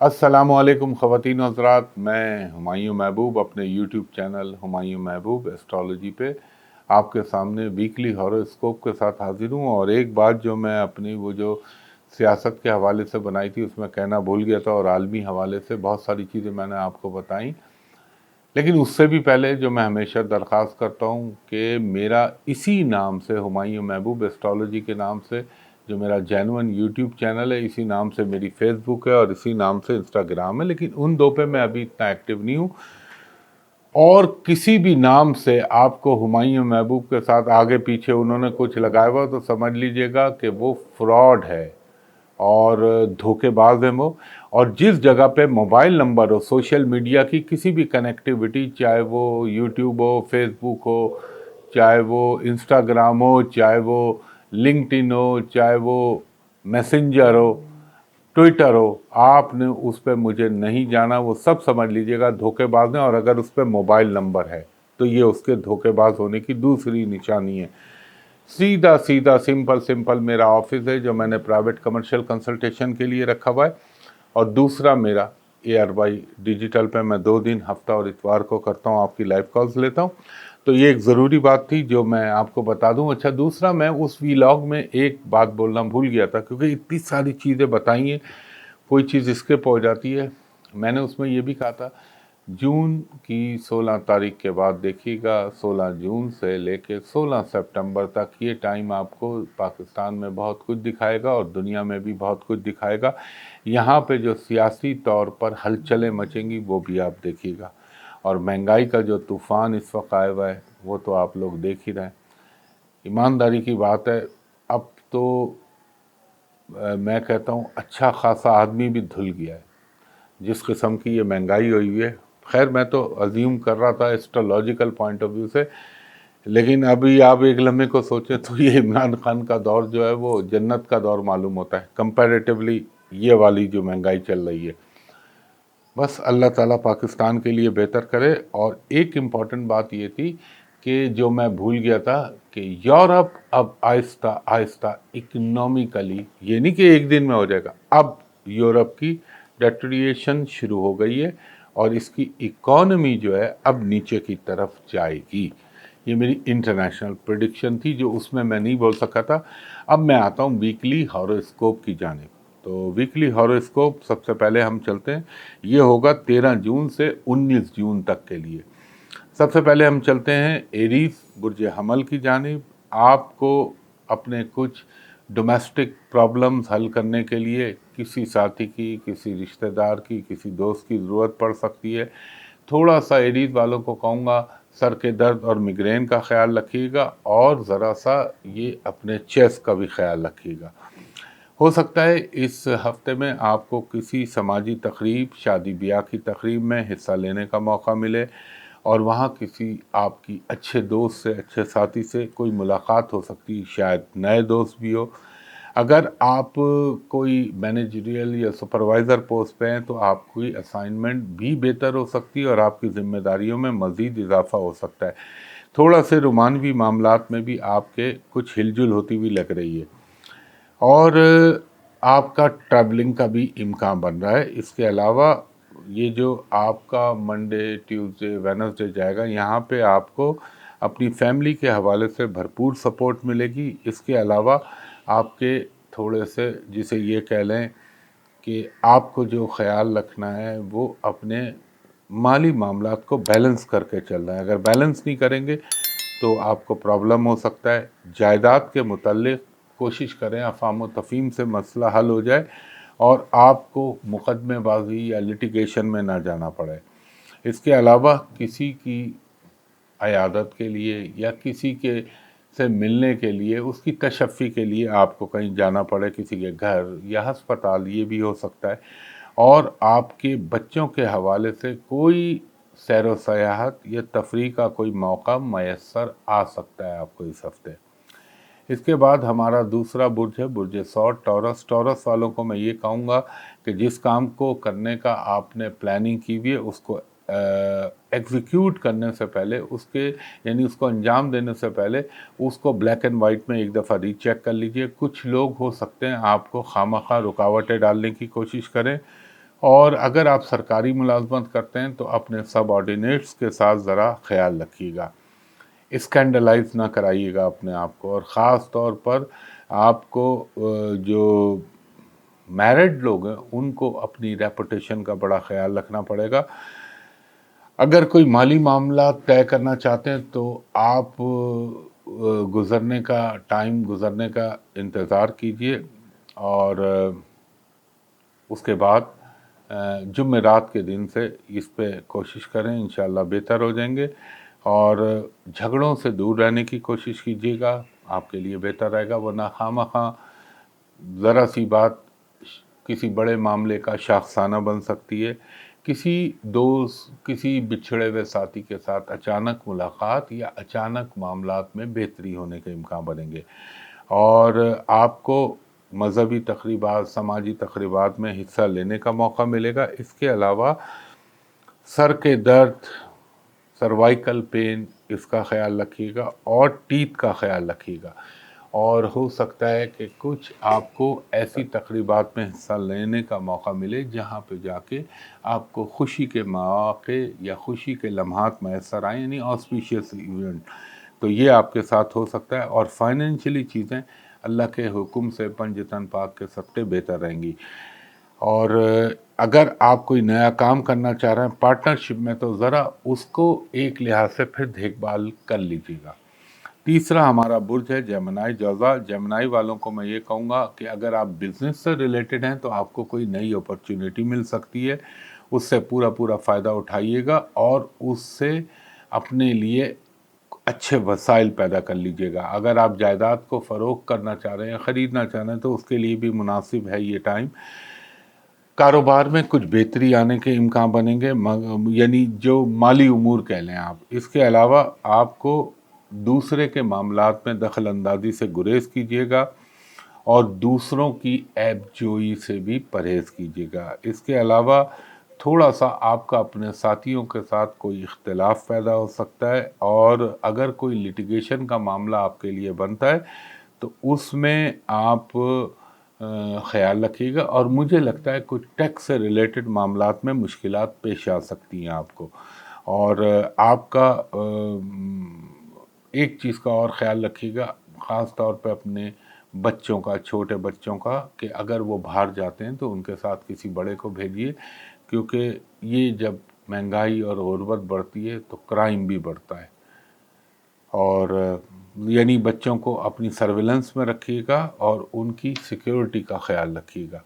अस्सलाम वालेकुम ख़वातीन और हज़रात, मैं हुमायूं महबूब अपने यूट्यूब चैनल हुमायूं महबूब एस्ट्रोलॉजी पे आपके सामने वीकली हॉरोस्कोप के साथ हाजिर हूँ। और एक बात जो मैं अपनी वो जो सियासत के हवाले से बनाई थी उसमें कहना भूल गया था, और आलमी हवाले से बहुत सारी चीज़ें मैंने आपको बताई। लेकिन उससे भी पहले जो मैं हमेशा दरख्वास्त करता हूँ कि मेरा इसी नाम से हुमायूं महबूब एस्ट्रोलॉजी के नाम से जो मेरा जेन्युइन यूट्यूब चैनल है, इसी नाम से मेरी फेसबुक है और इसी नाम से इंस्टाग्राम है, लेकिन उन दो पे मैं अभी इतना एक्टिव नहीं हूँ। और किसी भी नाम से आपको हुमायूं महबूब के साथ आगे पीछे उन्होंने कुछ लगाया हुआ तो समझ लीजिएगा कि वो फ्रॉड है और धोखेबाज है वो। और जिस जगह पे मोबाइल नंबर हो, सोशल मीडिया की किसी भी कनेक्टिविटी, चाहे वो यूट्यूब हो, फेसबुक हो, चाहे वो इंस्टाग्राम हो, चाहे वो लिंक्डइन हो, चाहे वो मैसेंजर हो, ट्विटर हो, आपने उस पर मुझे नहीं जाना, वो सब समझ लीजिएगा धोखेबाज हैं। और अगर उस पर मोबाइल नंबर है तो ये उसके धोखेबाज होने की दूसरी निशानी है। सीधा सीधा सिंपल सिंपल मेरा ऑफिस है जो मैंने प्राइवेट कमर्शियल कंसल्टेशन के लिए रखा हुआ है, और दूसरा मेरा ARY डिजिटल पे मैं 2 दिन हफ्ता और इतवार को करता हूँ, आपकी लाइव कॉल्स लेता हूँ। तो ये एक ज़रूरी बात थी जो मैं आपको बता दूं। अच्छा, दूसरा मैं उस वीलॉग में एक बात बोलना भूल गया था, क्योंकि इतनी सारी चीज़ें बताई हैं, कोई चीज़ स्किप हो जाती है। मैंने उसमें ये भी कहा था जून की 16 तारीख के बाद देखिएगा, 16 जून से लेके 16 सितंबर तक ये टाइम आपको पाकिस्तान में बहुत कुछ दिखाएगा और दुनिया में भी बहुत कुछ दिखाएगा। यहाँ पे जो सियासी तौर पर हलचलें मचेंगी वो भी आप देखिएगा, और महंगाई का जो तूफ़ान इस वक्त आया हुआ है वो तो आप लोग देख ही रहे हैं। ईमानदारी की बात है, अब तो मैं कहता हूँ अच्छा खासा आदमी भी धुल गया है जिस किस्म की ये महंगाई हुई है। खैर, मैं तो अज्यूम कर रहा था एस्ट्रोलॉजिकल पॉइंट ऑफ व्यू से, लेकिन अभी आप एक लम्हे को सोचें तो ये इमरान खान का दौर जो है वो जन्नत का दौर मालूम होता है कंपैरेटिवली ये वाली जो महंगाई चल रही है। बस अल्लाह ताला पाकिस्तान के लिए बेहतर करे। और एक इम्पॉर्टेंट बात ये थी कि जो मैं भूल गया था कि यूरोप अब आहिस्ता आहिस्ता इकोनॉमिकली, ये नहीं कि एक दिन में हो जाएगा, अब यूरोप की डेटोरिएशन शुरू हो गई है और इसकी इकॉनमी जो है अब नीचे की तरफ जाएगी। ये मेरी इंटरनेशनल प्रेडिक्शन थी जो उसमें मैं नहीं बोल सका था। अब मैं आता हूँ वीकली हॉरोस्कोप की जानिब। तो वीकली हॉरोस्कोप सबसे पहले हम चलते हैं, ये होगा 13 जून से 19 जून तक के लिए। सबसे पहले हम चलते हैं एरीज बुर्ज हमल की जानिब। आपको अपने कुछ डोमेस्टिक प्रॉब्लम्स हल करने के लिए किसी साथी की, किसी रिश्तेदार की, किसी दोस्त की ज़रूरत पड़ सकती है। थोड़ा सा एरीज वालों को कहूँगा सर के दर्द और मिग्रेन का ख्याल रखिएगा, और ज़रा सा ये अपने चेस्ट का भी ख्याल रखिएगा। हो सकता है इस हफ्ते में आपको किसी समाजी तकरीब, शादी ब्याह की तकरीब में हिस्सा लेने का मौका मिले, और वहाँ किसी आपकी अच्छे दोस्त से, अच्छे साथी से कोई मुलाकात हो सकती है, शायद नए दोस्त भी हो। अगर आप कोई मैनेजरियल या सुपरवाइज़र पोस्ट पे हैं तो आपकी असाइनमेंट भी बेहतर हो सकती है और आपकी ज़िम्मेदारियों में मज़ीद इजाफा हो सकता है। थोड़ा से रोमानवी मामलात में भी आपके कुछ हिलजुल होती हुई लग रही है, और आपका ट्रैवलिंग का भी इम्कान बन रहा है। इसके अलावा ये जो आपका मंडे, ट्यूसडे, वेडनेसडे जाएगा, यहाँ पे आपको अपनी फैमिली के हवाले से भरपूर सपोर्ट मिलेगी। इसके अलावा आपके थोड़े से, जिसे ये कह लें कि आपको जो ख्याल रखना है वो अपने माली मामलात को बैलेंस करके चलना है। अगर बैलेंस नहीं करेंगे तो आपको प्रॉब्लम हो सकता है। जायदाद के मुतल्लिक़ कोशिश करें अफ़ाम व तफ़हीम से मसला हल हो जाए और आपको मुकदमेबाजी या लिटिगेशन में ना जाना पड़े। इसके अलावा किसी की अयादत के लिए या किसी के से मिलने के लिए, उसकी तशफ़ी के लिए आपको कहीं जाना पड़े, किसी के घर या हस्पताल, ये भी हो सकता है। और आपके बच्चों के हवाले से कोई सैर व सयाहत या तफरीह का कोई मौका मैसर आ सकता है आपको इस हफ़्ते। इसके बाद हमारा दूसरा बुर्ज है बुर्ज सौर टॉरस। टॉरस वालों को मैं ये कहूँगा कि जिस काम को करने का आपने प्लानिंग की हुई है उसको एग्जीक्यूट करने से पहले, उसके यानी उसको अंजाम देने से पहले उसको ब्लैक एंड वाइट में एक दफ़ा रीचेक कर लीजिए। कुछ लोग हो सकते हैं आपको खामखा रुकावटें डालने की कोशिश करें, اور اگر آپ سرکاری ملازمت کرتے ہیں تو اپنے سب آرڈینیٹس کے ساتھ ذرا خیال رکھیے گا، اسکینڈلائز نہ کرائیے گا اپنے آپ کو، اور خاص طور پر آپ کو جو میرڈ لوگ ہیں ان کو اپنی ریپوٹیشن کا بڑا خیال رکھنا پڑے گا۔ اگر کوئی مالی معاملات طے کرنا چاہتے ہیں تو آپ ٹائم گزرنے کا انتظار کیجئے، اور اس کے بعد جمعرات کے دن سے اس پہ کوشش کریں، انشاءاللہ بہتر ہو جائیں گے۔ اور جھگڑوں سے دور رہنے کی کوشش کیجیے گا، آپ کے لیے بہتر رہے گا، ورنہ خواہ ذرا سی بات کسی بڑے معاملے کا شاخسانہ بن سکتی ہے۔ کسی دوست، کسی بچھڑے ہوئے ساتھی کے ساتھ اچانک ملاقات یا اچانک معاملات میں بہتری ہونے کے امکان بنیں گے، اور آپ کو مذہبی تقریبات، سماجی تقریبات میں حصہ لینے کا موقع ملے گا۔ اس کے علاوہ سر کے درد، سروائیکل پین، اس کا خیال رکھیے گا، اور ٹیتھ کا خیال رکھیے گا۔ اور ہو سکتا ہے کہ کچھ آپ کو ایسی تقریبات میں حصہ لینے کا موقع ملے جہاں پہ جا کے آپ کو خوشی کے مواقع یا خوشی کے لمحات میسر آئیں، یعنی آسپیشیس ایونٹ، تو یہ آپ کے ساتھ ہو سکتا ہے۔ اور فائنینشلی چیزیں اللہ کے حکم سے پنجتن پاک کے صدقے بہتر رہیں گی۔ اور اگر آپ کوئی نیا کام کرنا چاہ رہے ہیں پارٹنرشپ میں، تو ذرا اس کو ایک لحاظ سے پھر دیکھ بھال کر لیجیے گا۔ تیسرا ہمارا برج ہے جیمنائی جوزا۔ جیمنائی والوں کو میں یہ کہوں گا کہ اگر آپ بزنس سے ریلیٹڈ ہیں تو آپ کو کوئی نئی اپرچونیٹی مل سکتی ہے، اس سے پورا فائدہ اٹھائیے گا، اور اس سے اپنے لیے اچھے وسائل پیدا کر لیجیے گا۔ اگر آپ جائیداد کو فروخت کرنا چاہ رہے ہیں، خریدنا چاہ رہے ہیں، تو اس کے لیے بھی مناسب ہے یہ ٹائم۔ کاروبار میں کچھ بہتری آنے کے امکان بنیں گے، یعنی جو مالی امور کہہ لیں آپ۔ اس کے علاوہ آپ کو دوسرے کے معاملات میں دخل اندازی سے گریز کیجیے گا، اور دوسروں کی عیب جوئی سے بھی پرہیز کیجیے گا۔ اس کے علاوہ تھوڑا سا آپ کا اپنے ساتھیوں کے ساتھ کوئی اختلاف پیدا ہو سکتا ہے، اور اگر کوئی لٹیگیشن کا معاملہ آپ کے لیے بنتا ہے تو اس میں آپ خیال رکھیے گا، اور مجھے لگتا ہے کچھ ٹیکس سے ریلیٹڈ معاملات میں مشکلات پیش آ سکتی ہیں آپ کو۔ اور آپ کا ایک چیز کا اور خیال رکھیے گا، خاص طور پہ اپنے بچوں کا، چھوٹے بچوں کا، کہ اگر وہ باہر جاتے ہیں تو ان کے ساتھ کسی بڑے کو بھیجیے، کیونکہ یہ جب مہنگائی اور غربت بڑھتی ہے تو کرائم بھی بڑھتا ہے۔ اور یعنی بچوں کو اپنی سرویلنس میں رکھیے گا اور ان کی سیکیورٹی کا خیال رکھیے گا۔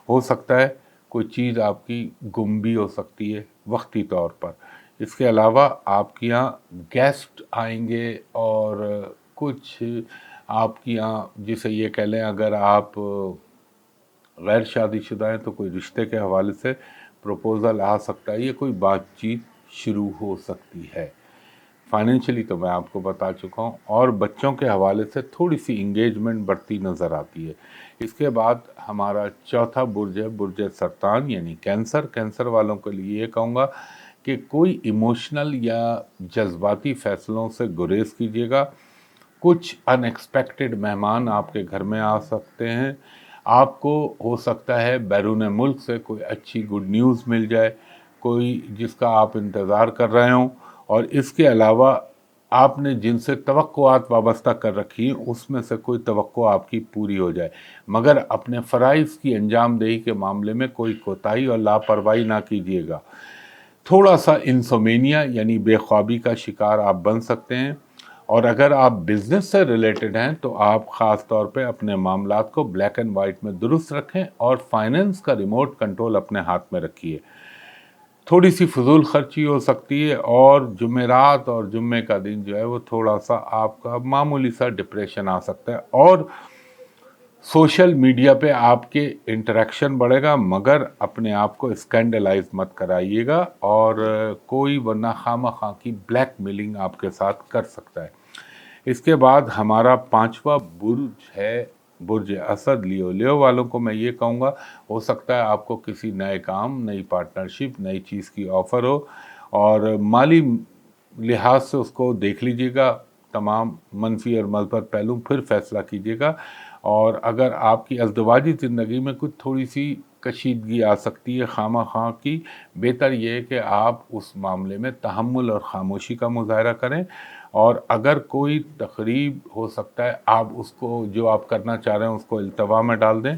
ہو سکتا ہے کوئی چیز آپ کی گم بھی ہو سکتی ہے وقتی طور پر۔ اس کے علاوہ آپ کے یہاں گیسٹ آئیں گے، اور کچھ آپ کے یہاں جسے یہ کہہ لیں، اگر آپ غیر شادی شدہ ہیں تو کوئی رشتے کے حوالے سے پروپوزل آ سکتا ہے، یہ کوئی بات چیت شروع ہو سکتی ہے۔ فائنینشلی تو میں آپ کو بتا چکا ہوں، اور بچوں کے حوالے سے تھوڑی سی انگیجمنٹ بڑھتی نظر آتی ہے۔ اس کے بعد ہمارا چوتھا برج ہے برج سرطان، یعنی کینسر۔ کینسر والوں کے لیے یہ کہوں گا کہ کوئی ایموشنل یا جذباتی فیصلوں سے گریز کیجیے گا۔ کچھ ان ایکسپیکٹڈ مہمان آپ کے گھر میں آ سکتے ہیں۔ آپ کو ہو سکتا ہے بیرون ملک سے کوئی اچھی گڈ نیوز مل جائے، کوئی جس کا آپ انتظار کر رہے ہوں، اور اس کے علاوہ آپ نے جن سے توقعات وابستہ کر رکھی ہیں اس میں سے کوئی توقع آپ کی پوری ہو جائے، مگر اپنے فرائض کی انجام دہی کے معاملے میں کوئی کوتاہی اور لاپرواہی نہ کیجیے گا۔ تھوڑا سا انسومینیا یعنی بے خوابی کا شکار آپ بن سکتے ہیں، اور اگر آپ بزنس سے ریلیٹڈ ہیں تو آپ خاص طور پہ اپنے معاملات کو بلیک اینڈ وائٹ میں درست رکھیں، اور فائننس کا ریموٹ کنٹرول اپنے ہاتھ میں رکھیے۔ تھوڑی سی فضول خرچی ہو سکتی ہے، اور جمعرات اور جمعے کا دن جو ہے وہ تھوڑا سا آپ کا معمولی سا ڈپریشن آ سکتا ہے، اور سوشل میڈیا پہ آپ کے انٹریکشن بڑھے گا، مگر اپنے آپ کو اسکینڈلائز مت کرائیے گا، اور کوئی ورنہ خواہ کی بلیک میلنگ آپ کے ساتھ کر سکتا ہے۔ اس کے بعد ہمارا پانچواں برج ہے برج اسد، لیو والوں کو میں یہ کہوں گا، ہو سکتا ہے آپ کو کسی نئے کام، نئی پارٹنرشپ، نئی چیز کی آفر ہو، اور مالی لحاظ سے اس کو دیکھ لیجئے گا، تمام منفی اور مثبت پہلو پھر فیصلہ کیجئے گا۔ اور اگر آپ کی ازدواجی زندگی میں کچھ تھوڑی سی کشیدگی آ سکتی ہے خواہ خواہ کی، بہتر یہ ہے کہ آپ اس معاملے میں تحمل اور خاموشی کا مظاہرہ کریں، اور اگر کوئی تقریب ہو سکتا ہے آپ اس کو، جو آپ کرنا چاہ رہے ہیں اس کو التوا میں ڈال دیں،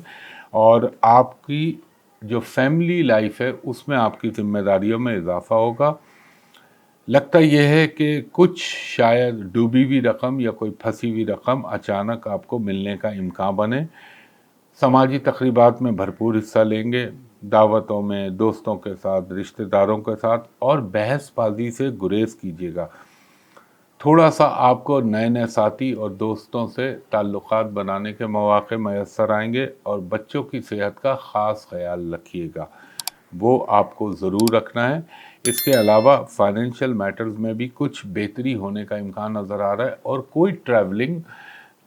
اور آپ کی جو فیملی لائف ہے اس میں آپ کی ذمہ داریوں میں اضافہ ہوگا۔ لگتا یہ ہے کہ کچھ شاید ڈوبی ہوئی رقم یا کوئی پھنسی ہوئی رقم اچانک آپ کو ملنے کا امکان بنے۔ سماجی تقریبات میں بھرپور حصہ لیں گے، دعوتوں میں، دوستوں کے ساتھ، رشتہ داروں کے ساتھ، اور بحث بازی سے گریز کیجیے گا۔ تھوڑا سا آپ کو نئے نئے ساتھی اور دوستوں سے تعلقات بنانے کے مواقع میسر آئیں گے، اور بچوں کی صحت کا خاص خیال رکھیے گا، وہ آپ کو ضرور رکھنا ہے۔ اس کے علاوہ فائنینشیل میٹرز میں بھی کچھ بہتری ہونے کا امکان نظر آ رہا ہے، اور کوئی ٹریولنگ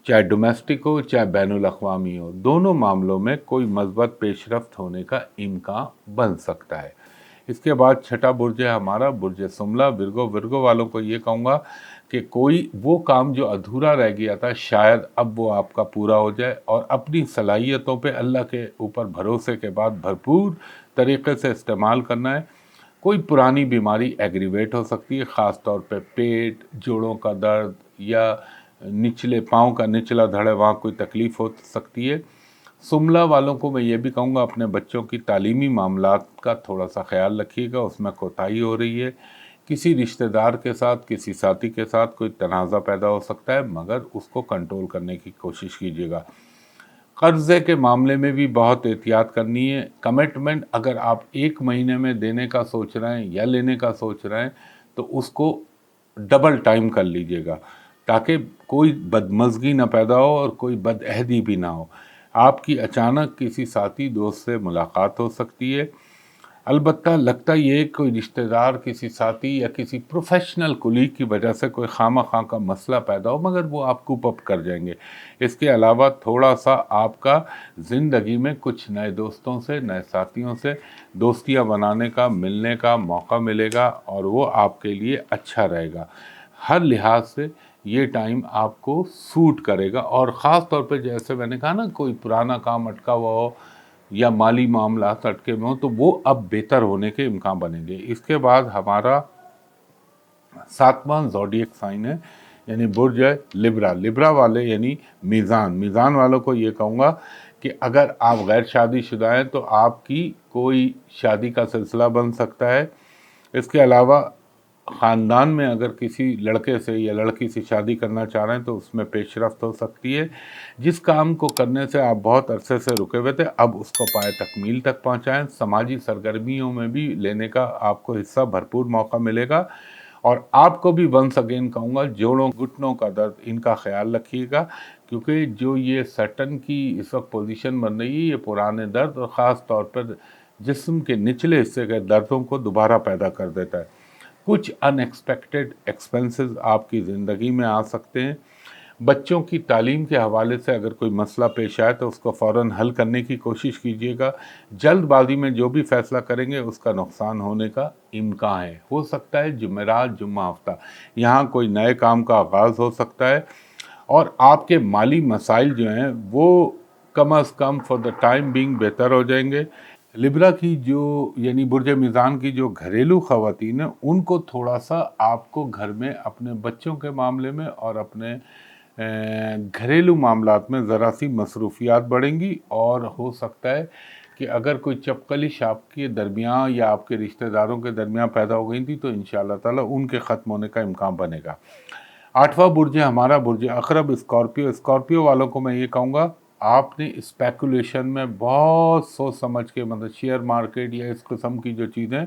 چاہے ڈومیسٹک ہو چاہے بین الاقوامی ہو، دونوں معاملوں میں کوئی مثبت پیش رفت ہونے کا امکان بن سکتا ہے۔ اس کے بعد چھٹا برج ہے ہمارا برج سملہ، ورگو والوں کو یہ کہوں گا کہ کوئی وہ کام جو ادھورا رہ گیا تھا شاید اب وہ آپ کا پورا ہو جائے، اور اپنی صلاحیتوں پہ اللہ کے اوپر بھروسے کے بعد بھرپور طریقے سے استعمال کرنا ہے۔ کوئی پرانی بیماری ایگریویٹ ہو سکتی ہے، خاص طور پہ پیٹ، جوڑوں کا درد، یا نچلے پاؤں کا نچلا دھڑ ہے وہاں کوئی تکلیف ہو سکتی ہے۔ سملہ والوں کو میں یہ بھی کہوں گا اپنے بچوں کی تعلیمی معاملات کا تھوڑا سا خیال رکھیے گا، اس میں کوتاہی ہو رہی ہے۔ کسی رشتہ دار کے ساتھ، کسی ساتھی کے ساتھ کوئی تنازع پیدا ہو سکتا ہے، مگر اس کو کنٹرول کرنے کی کوشش کیجیے گا۔ قرضے کے معاملے میں بھی بہت احتیاط کرنی ہے۔ کمٹمنٹ اگر آپ 1 مہینے میں دینے کا سوچ رہے ہیں یا لینے کا سوچ رہے ہیں تو اس کو ڈبل ٹائم کر لیجئے گا، تاکہ کوئی بدمزگی نہ پیدا ہو اور کوئی بد عہدی بھی نہ ہو۔ آپ کی اچانک کسی ساتھی دوست سے ملاقات ہو سکتی ہے، البتہ لگتا یہ کہ کوئی رشتہ دار، کسی ساتھی یا کسی پروفیشنل کولیگ کی وجہ سے کوئی خواہ کا مسئلہ پیدا ہو، مگر وہ آپ کوپ اپ کر جائیں گے۔ اس کے علاوہ تھوڑا سا آپ کا زندگی میں کچھ نئے دوستوں سے، نئے ساتھیوں سے دوستیاں بنانے کا، ملنے کا موقع ملے گا، اور وہ آپ کے لیے اچھا رہے گا۔ ہر لحاظ سے یہ ٹائم آپ کو سوٹ کرے گا، اور خاص طور پہ جیسے میں نے کہا نا، کوئی پرانا کام اٹکا ہوا ہو یا مالی معاملات اٹکے میں ہوں تو وہ اب بہتر ہونے کے امکان بنیں گے۔ اس کے بعد ہمارا 7واں زوڈیک سائن ہے، یعنی برج ہے لبرا والے یعنی میزان والوں کو یہ کہوں گا کہ اگر آپ غیر شادی شدہ ہیں تو آپ کی کوئی شادی کا سلسلہ بن سکتا ہے۔ اس کے علاوہ خاندان میں اگر کسی لڑکے سے یا لڑکی سے شادی کرنا چاہ رہے ہیں تو اس میں پیش رفت ہو سکتی ہے۔ جس کام کو کرنے سے آپ بہت عرصے سے رکے ہوئے تھے اب اس کو پائے تکمیل تک پہنچائیں۔ سماجی سرگرمیوں میں بھی لینے کا آپ کو حصہ بھرپور موقع ملے گا، اور آپ کو بھی ونس اگین کہوں گا جوڑوں گھٹنوں کا درد ان کا خیال رکھیے گا، کیونکہ جو یہ سیٹرن کی اس وقت پوزیشن بن رہی ہے یہ پرانے درد اور خاص طور پر جسم کے نچلے حصے کے دردوں کو دوبارہ پیدا کر دیتا ہے۔ کچھ ان ایکسپیکٹڈ ایکسپنسز آپ کی زندگی میں آ سکتے ہیں۔ بچوں کی تعلیم کے حوالے سے اگر کوئی مسئلہ پیش آئے تو اس کو فوراً حل کرنے کی کوشش کیجیے گا۔ جلد بازی میں جو بھی فیصلہ کریں گے اس کا نقصان ہونے کا امکان ہے۔ ہو سکتا ہے جمعرات جمعہ ہفتہ یہاں کوئی نئے کام کا آغاز ہو سکتا ہے، اور آپ کے مالی مسائل جو ہیں وہ کم از کم فار دا ٹائم بینگ بہتر ہو جائیں گے۔ لبرا کی جو یعنی برج میزان کی جو گھریلو خواتین ہیں ان کو تھوڑا سا آپ کو گھر میں اپنے بچوں کے معاملے میں اور اپنے گھریلو معاملات میں ذرا سی مصروفیات بڑھیں گی، اور ہو سکتا ہے کہ اگر کوئی چپکلش آپ کے درمیان یا آپ کے رشتہ داروں کے درمیان پیدا ہو گئی تھی تو انشاءاللہ تعالی ان کے ختم ہونے کا امکان بنے گا۔ 8واں برج ہے ہمارا برج عقرب، اسکارپیو والوں کو میں یہ کہوں گا آپ نے اسپیکولیشن میں بہت سوچ سمجھ کے، مطلب شیئر مارکیٹ یا اس قسم کی جو چیزیں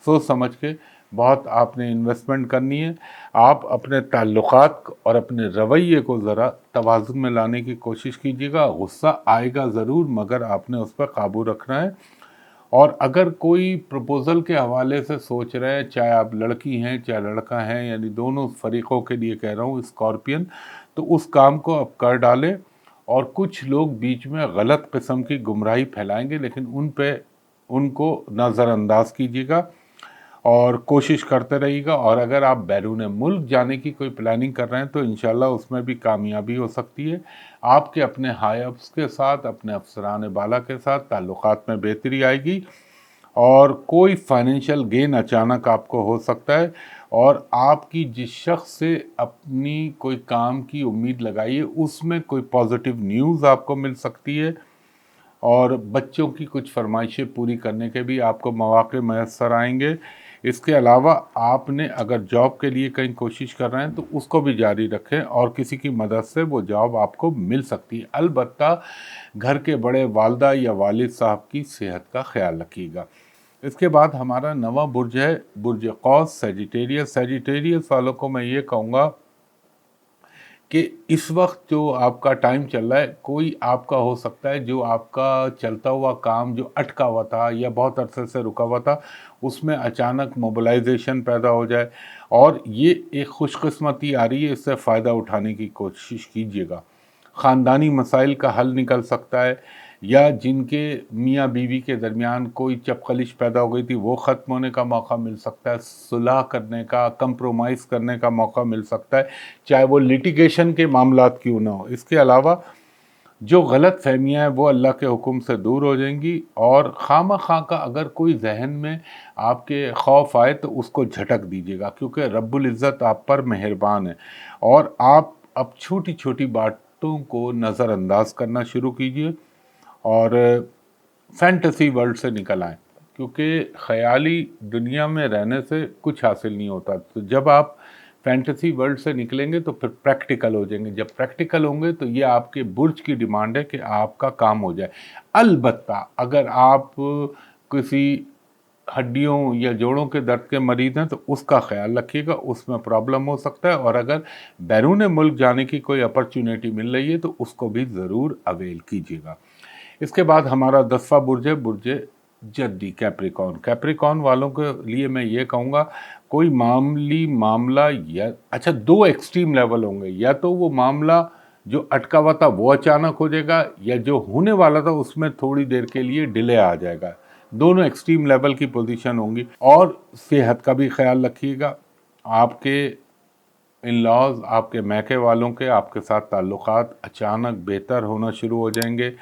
سوچ سمجھ کے بہت آپ نے انویسٹمنٹ کرنی ہے۔ آپ اپنے تعلقات اور اپنے رویے کو ذرا توازن میں لانے کی کوشش کیجیے گا۔ غصہ آئے گا ضرور، مگر آپ نے اس پر قابو رکھنا ہے۔ اور اگر کوئی پروپوزل کے حوالے سے سوچ رہے ہیں، چاہے آپ لڑکی ہیں چاہے لڑکا ہیں، یعنی دونوں فریقوں کے لیے کہہ رہا ہوں اسکارپین، تو اس کام کو آپ کر ڈالیں۔ اور کچھ لوگ بیچ میں غلط قسم کی گمراہی پھیلائیں گے، لیکن ان کو نظر انداز کیجیے گا۔ और कोशिश करते रहिएगा। और अगर आप बैरून मुल्क जाने की कोई प्लानिंग कर रहे हैं तो इंशाल्लाह उसमें भी कामयाबी हो सकती है। आपके अपने हाई अप्स के साथ, अपने अफसरान बाला के साथ ताल्लुकात में बेहतरी आएगी और कोई फाइनेंशियल गेन अचानक आपको हो सकता है। और आपकी जिस शख्स से अपनी कोई काम की उम्मीद लगाई है उसमें कोई पॉजिटिव न्यूज़ आपको मिल सकती है और बच्चों की कुछ फरमाइशें पूरी करने के भी आपको मौके मैसर आएंगे। इसके अलावा आपने अगर जॉब के लिए कहीं कोशिश कर रहे हैं तो उसको भी जारी रखें और किसी की मदद से वो जॉब आपको मिल सकती है। अलबत्ता घर के बड़े वालदा या वालिद साहब की सेहत का ख्याल रखिएगा। इसके बाद हमारा नवा बुर्ज है बुर्ज कौस, सेजिटेरियस। सेजिटेरियस वालों को मैं ये कहूँगा कि इस वक्त जो आपका टाइम चल रहा है, कोई आपका हो सकता है जो आपका चलता हुआ काम जो अटका हुआ था या बहुत अरसे से रुका हुआ था, उसमें अचानक मोबिलाइजेशन पैदा हो जाए और ये एक खुशकिस्मती आ रही है, इससे फ़ायदा उठाने की कोशिश कीजिएगा। ख़ानदानी मसाइल का हल निकल सकता है या जिनके मियाँ बीवी के दरमियान कोई चपखलिश पैदा हो गई थी वो ख़त्म होने का मौका मिल सकता है, सुलह करने का, कंप्रोमाइज़ करने का मौका मिल सकता है, चाहे वो लिटिगेशन के मामलात क्यों ना हो। इसके अलावा जो गलत फहमियाँ हैं वो अल्लाह के हुक्म से दूर हो जाएंगी और खामखा का अगर कोई जहन में आपके खौफ आए तो उसको झटक दीजिएगा, क्योंकि रब्बुल इज़्ज़त आप पर मेहरबान है। और आप अब छोटी छोटी बातों को नज़रअंदाज करना शुरू कीजिए और फैंटेसी वर्ल्ड से निकल आएँ, क्योंकि ख़याली दुनिया में रहने से कुछ हासिल नहीं होता। तो जब आप फैंटेसी वर्ल्ड से निकलेंगे तो फिर प्रैक्टिकल हो जाएंगे। जब प्रैक्टिकल होंगे तो ये आपके बुर्ज की डिमांड है कि आपका काम हो जाए। अलबत्ता अगर आप किसी हड्डियों या जोड़ों के दर्द के मरीज़ हैं तो उसका ख्याल रखिएगा, उसमें प्रॉब्लम हो सकता है। और अगर बैरून मुल्क जाने की कोई अपॉर्चुनिटी मिल रही है तो उसको भी ज़रूर अवेल कीजिएगा। इसके बाद हमारा 10वां बुर्ज है बुर्ज जद्दी, कैप्रिकॉर्न। कैप्रिकॉर्न वालों के लिए मैं ये कहूँगा, कोई मामूली मामला या अच्छा 2 एक्सट्रीम लेवल होंगे, या तो वो मामला जो अटका हुआ था वो अचानक हो जाएगा या जो होने वाला था उसमें थोड़ी देर के लिए डिले आ जाएगा। दोनों एक्सट्रीम लेवल की पोजीशन होंगी। और सेहत का भी ख्याल रखिएगा। आपके इन लॉज, आपके मैके वालों के आपके साथ ताल्लुकात अचानक बेहतर होना शुरू हो जाएंगे।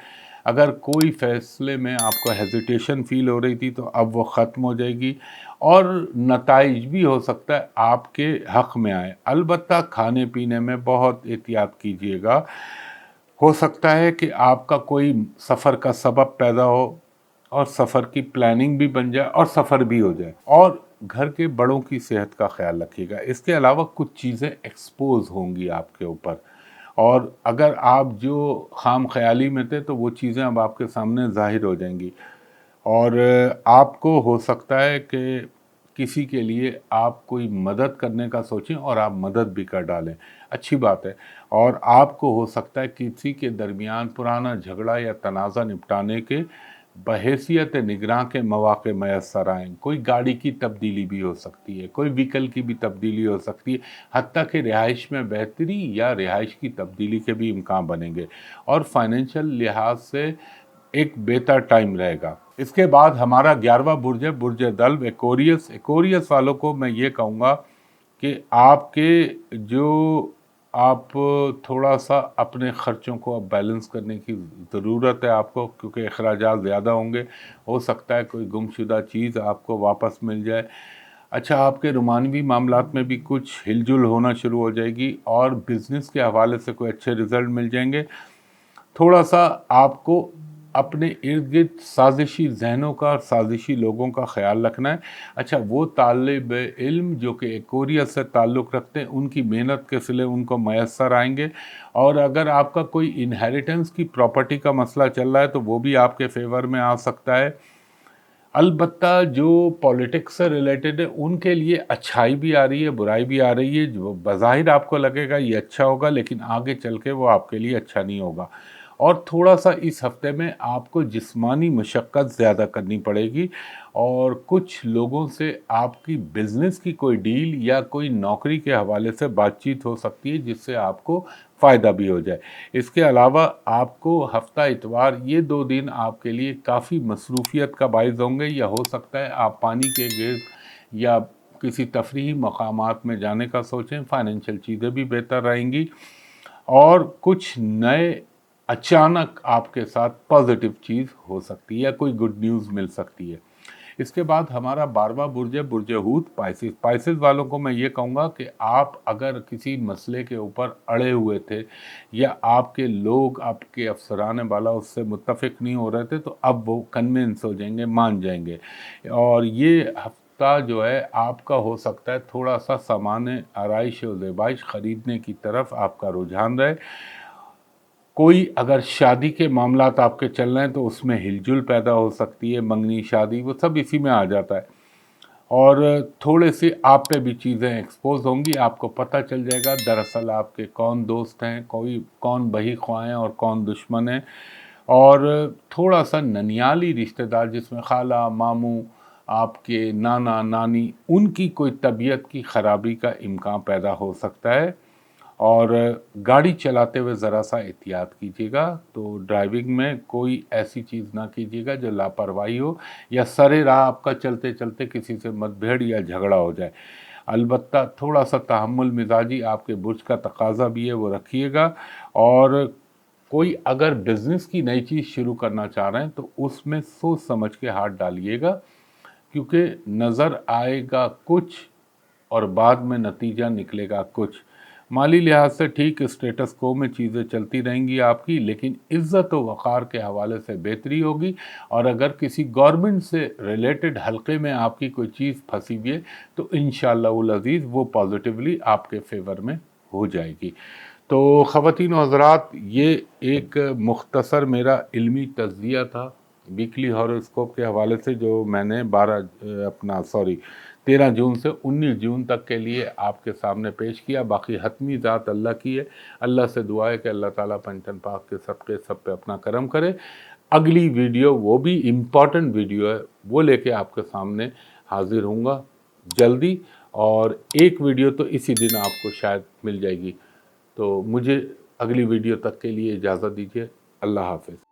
अगर कोई फ़ैसले में आपको हेजिटेशन फ़ील हो रही थी तो अब वो ख़त्म हो जाएगी और नताइज भी हो सकता है आपके हक़ में आए। अलबत्ता खाने पीने में बहुत एहतियात कीजिएगा। हो सकता है कि आपका कोई सफ़र का सबब पैदा हो और सफ़र की प्लानिंग भी बन जाए और सफ़र भी हो जाए। और घर के बड़ों की सेहत का ख्याल रखिएगा। इसके अलावा कुछ चीज़ें एक्सपोज होंगी आपके ऊपर और अगर आप जो खाम ख्याली में थे तो वो चीज़ें अब आपके सामने ज़ाहिर हो जाएंगी और आपको हो सकता है कि किसी के लिए आप कोई मदद करने का सोचें और आप मदद भी कर डालें, अच्छी बात है। और आपको हो सकता है किसी के दरमियान पुराना झगड़ा या तनाज़ा निपटाने के बहैसियत निगरां के मौके मैसर आएँ। कोई गाड़ी की तब्दीली भी हो सकती है, कोई व्हीकल की भी तब्दीली हो सकती है, हत्ता कि रिहाइश में बेहतरी या रिहाइश की तब्दीली के भी इम्कान बनेंगे और फाइनेंशियल लिहाज से एक बेहतर टाइम रहेगा। इसके बाद हमारा 11वां बुर्ज है बुर्ज दल्व, एक्वेरियस। एक्वेरियस वालों को मैं ये कहूँगा कि आपके जो आप थोड़ा सा अपने ख़र्चों को अब बैलेंस करने की ज़रूरत है आपको, क्योंकि अखराजात ज़्यादा होंगे। हो सकता है कोई गुमशुदा चीज़ आपको वापस मिल जाए। अच्छा, आपके रुमानवी मामलात में भी कुछ हिलजुल होना शुरू हो जाएगी और बिज़नेस के हवाले से कोई अच्छे रिज़ल्ट मिल जाएंगे। थोड़ा सा आपको अपने इर्द गिर्द साजिशी जहनों का और साजिशी लोगों का ख्याल रखना है। अच्छा, वो तालिब इल्म जो कि एक्वेरियस से ताल्लुक़ रखते हैं उनकी मेहनत के सिले उनको मैसर आएंगे। और अगर आपका कोई इनहेरिटेंस की प्रॉपर्टी का मसला चल रहा है तो वो भी आपके फेवर में आ सकता है। अलबत्ता जो पॉलिटिक्स से रिलेटेड है उनके लिए अच्छाई भी आ रही है, बुराई भी आ रही है। जो बज़ाहिर आपको लगेगा ये अच्छा होगा, लेकिन आगे चल के वो आपके लिए अच्छा नहीं होगा। और थोड़ा सा इस हफ्ते में आपको जिस्मानी मशक्क़त ज़्यादा करनी पड़ेगी और कुछ लोगों से आपकी बिज़नेस की कोई डील या कोई नौकरी के हवाले से बातचीत हो सकती है जिससे आपको फ़ायदा भी हो जाए। इसके अलावा आपको हफ्ता इतवार ये 2 दिन आपके लिए काफ़ी मसरूफ़ियत का बाइस होंगे, या हो सकता है आप पानी के गिर्द या किसी तफरीही मकामात में जाने का सोचें, फाइनेंशियल चीज़ें भी बेहतर रहेंगी और कुछ नए अचानक आपके साथ पॉजिटिव चीज़ हो सकती है या कोई गुड न्यूज़ मिल सकती है। इसके बाद हमारा 12वां बुर्ज है बुर्ज हूत पाइसिस। पाइसिस वालों को मैं ये कहूँगा कि आप अगर किसी मसले के ऊपर अड़े हुए थे या आपके लोग, आपके अफसरान बाला उससे मुत्तफिक नहीं हो रहे थे, तो अब वो कन्विंस हो जाएंगे, मान जाएंगे। और ये हफ्ता जो है आपका हो सकता है थोड़ा सा सामान आराइश और ज़ेबाइश ख़रीदने की तरफ आपका रुझान रहे। कोई अगर शादी के मामलात आपके चल रहे हैं तो उसमें हिलजुल पैदा हो सकती है, मंगनी शादी वो सब इसी में आ जाता है। और थोड़े से आप पे भी चीज़ें एक्सपोज होंगी, आपको पता चल जाएगा दरअसल आपके कौन दोस्त हैं, कोई कौन बही ख्वाह हैं और कौन दुश्मन हैं। और थोड़ा सा ननियाली रिश्तेदार जिसमें खाला, मामू, आपके नाना, नानी, उनकी कोई तबीयत की ख़राबी का इम्कान पैदा हो सकता है। और गाड़ी चलाते हुए ज़रा सा एहतियात कीजिएगा। तो ड्राइविंग में कोई ऐसी चीज़ ना कीजिएगा जो लापरवाही हो या सरे राह आपका चलते चलते किसी से मतभेड़ या झगड़ा हो जाए। अलबत्ता थोड़ा सा तहम्मुल मिजाजी आपके बुर्ज का तकाजा भी है, वो रखिएगा। और कोई अगर बिज़नेस की नई चीज़ शुरू करना चाह रहे हैं तो उसमें सोच समझ के हाथ डालिएगा, क्योंकि नज़र आएगा कुछ और बाद में नतीजा निकलेगा कुछ। माली लिहाज से ठीक स्टेटस को में चीज़ें चलती रहेंगी आपकी, लेकिन इज़्ज़त व वक़ार के हवाले से बेहतरी होगी। और अगर किसी गवर्नमेंट से रिलेटेड हलक़े में आपकी कोई चीज़ फंसी हुई है तो इंशाअल्लाह अज़ीज़ वो पॉजिटिवली आपके फेवर में हो जाएगी। तो ख़वातीन व हज़रात, ये एक मुख्तसर मेरा इल्मी तज़किया था वीकली हॉरोस्कोप के हवाले से, जो मैंने 13 जून से 19 जून तक के लिए आपके सामने पेश किया। बाकी हतमी ज़ात अल्लाह की है। अल्लाह से दुआ है कि अल्लाह ताला पंचन पाक के सदक़े सब पे अपना करम करे। अगली वीडियो, वो भी इम्पॉर्टेंट वीडियो है, वो लेके आपके सामने हाजिर होऊंगा जल्दी। और एक वीडियो तो इसी दिन आपको शायद मिल जाएगी। तो मुझे अगली वीडियो तक के लिए इजाज़त दीजिए। अल्लाह हाफ़िज़।